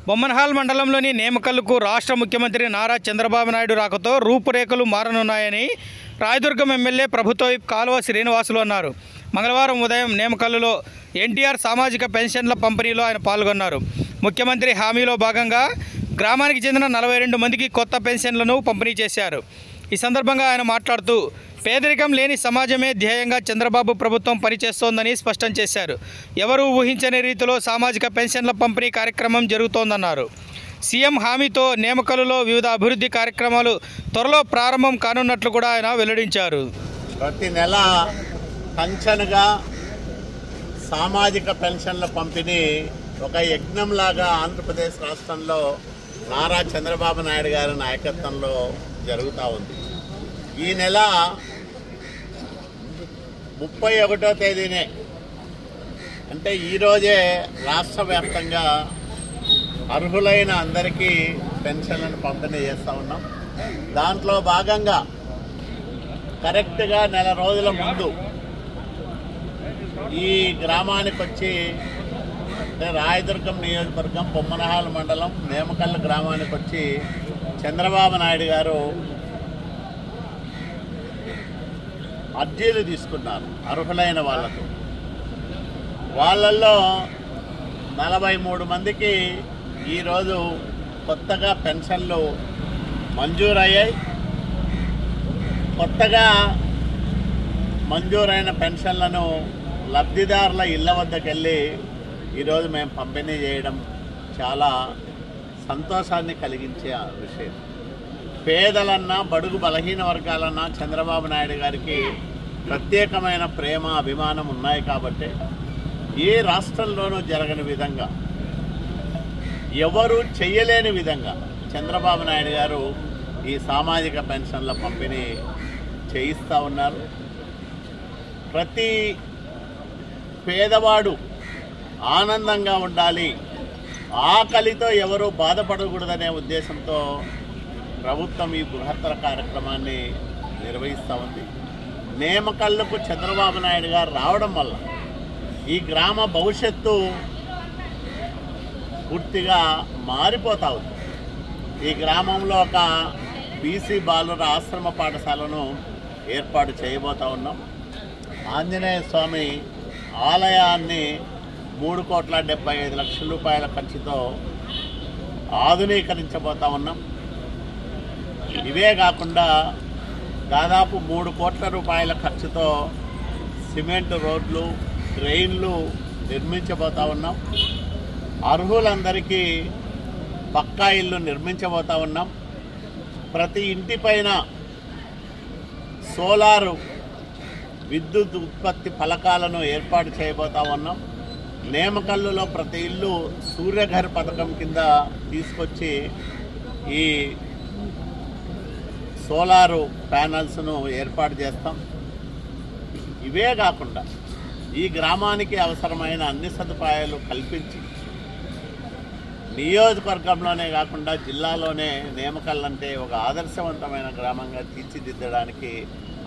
బొమ్మనహాల్ మండలంలోని నేమకల్లుకు రాష్ట్ర ముఖ్యమంత్రి నారా చంద్రబాబు నాయుడు రాకతో రూపురేఖలు మారనున్నాయని రాయదుర్గం ఎమ్మెల్యే ప్రభుత్వ విప్ కాలువ శ్రీనివాసులు అన్నారు. మంగళవారం ఉదయం నేమకల్లులో ఎన్టీఆర్ సామాజిక పెన్షన్ల పంపిణీలో ఆయన పాల్గొన్నారు. ముఖ్యమంత్రి హామీలో భాగంగా గ్రామానికి చెందిన 42 మందికి కొత్త పెన్షన్లను పంపిణీ చేశారు. ఈ సందర్భంగా ఆయన మాట్లాడుతూ పేదరికం లేని సమాజమే ధ్యేయంగా చంద్రబాబు ప్రభుత్వం పనిచేస్తోందని స్పష్టం చేశారు. ఎవరూ ఊహించని రీతిలో సామాజిక పెన్షన్ల పంపిణీ కార్యక్రమం జరుగుతోందన్నారు. సీఎం హామీతో నేమకల్లులో వివిధ అభివృద్ధి కార్యక్రమాలు త్వరలో ప్రారంభం కానున్నట్లు కూడా ఆయన వెల్లడించారు. ప్రతి నెల పంచనగా సామాజిక పెన్షన్ల పంపిణీ ఒక యజ్ఞంలాగా ఆంధ్రప్రదేశ్ రాష్ట్రంలో నారా చంద్రబాబు నాయుడు గారి నాయకత్వంలో జరుగుతూ ఉంది. ఈ నెల 31వ తేదీనే అంటే ఈరోజే రాష్ట్ర వ్యాప్తంగా అర్హులైన అందరికీ పెన్షన్లను పంపిణీ చేస్తూ ఉన్నాం. దాంట్లో భాగంగా కరెక్ట్గా నెల రోజుల ముందు ఈ గ్రామానికి వచ్చి రాయదుర్గం నియోజకవర్గం బొమ్మనహాల్ మండలం నేమకల్లు గ్రామానికి వచ్చి చంద్రబాబు నాయుడు గారు అర్జీలు తీసుకున్నారు అర్హులైన వాళ్ళకు. వాళ్ళల్లో 43 మందికి ఈరోజు కొత్తగా పెన్షన్లు మంజూరయ్యాయి. కొత్తగా మంజూరైన పెన్షన్లను లబ్ధిదారుల ఇళ్ల వద్దకు వెళ్ళి ఈరోజు మేము పంపిణీ చేయడం చాలా సంతోషాన్ని కలిగించే విషయం. పేదలన్నా బడుగు బలహీన వర్గాలన్నా చంద్రబాబు నాయుడు గారికి ప్రత్యేకమైన ప్రేమ అభిమానం ఉన్నాయి కాబట్టి ఏ రాష్ట్రంలోనూ జరగని విధంగా ఎవరు చెయ్యలేని విధంగా చంద్రబాబు నాయుడు గారు ఈ సామాజిక పెన్షన్ల పంపిణీ చేయిస్తూ ఉన్నారు. ప్రతి పేదవాడు ఆనందంగా ఉండాలి, ఆకలితో ఎవరూ బాధపడకూడదనే ఉద్దేశంతో ప్రభుత్వం ఈ బృహత్తర కార్యక్రమాన్ని నిర్వహిస్తూ ఉంది. నేమకల్లుకు చంద్రబాబు నాయుడు గారు రావడం వల్ల ఈ గ్రామ భవిష్యత్తు పూర్తిగా మారిపోతూ ఉంది. ఈ గ్రామంలో ఒక బీసీ బాలుర ఆశ్రమ పాఠశాలను ఏర్పాటు చేయబోతూ ఉన్నాం. ఆంజనేయ స్వామి ఆలయాన్ని 3,75,00,000 రూపాయల ఖర్చుతో ఆధునీకరించబోతా ఉన్నాం. ఇవే కాకుండా దాదాపు 3 కోట్ల రూపాయల ఖర్చుతో సిమెంట్ రోడ్లు, డ్రైన్లు నిర్మించబోతా ఉన్నాం. అర్హులందరికీ పక్కా ఇల్లు నిర్మించబోతా ఉన్నాం. ప్రతి ఇంటిపైన సోలారు విద్యుత్ ఉత్పత్తి ఫలకాలను ఏర్పాటు చేయబోతా ఉన్నాం. నేమకల్లులో ప్రతి ఇల్లు సూర్యఘర్ పథకం కింద తీసుకొచ్చి ఈ సోలారు ప్యానల్స్ను ఏర్పాటు చేస్తాం. ఇవే కాకుండా ఈ గ్రామానికి అవసరమైన అన్ని సదుపాయాలు కల్పించి నియోజకవర్గంలోనే కాకుండా జిల్లాలోనే నేమకల్ అంటే ఒక ఆదర్శవంతమైన గ్రామంగా తీర్చిదిద్దడానికి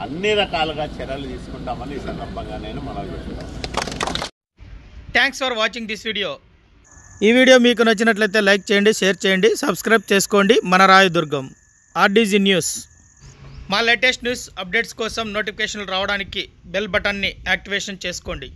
అన్ని రకాలుగా చర్యలు తీసుకుంటామని ఈ సందర్భంగా నేను మనవి చేస్తున్నాను. Thanks for watching this video. ఈ వీడియో మీకు నచ్చినట్లయితే లైక్ చేయండి, షేర్ చేయండి, సబ్స్క్రైబ్ చేసుకోండి. మన రాయదుర్గం ఆర్డీజీ న్యూస్. మా లేటెస్ట్ న్యూస్ అప్డేట్స్ కోసం నోటిఫికేషన్లు రావడానికి బెల్ బటన్ని యాక్టివేషన్ చేసుకోండి.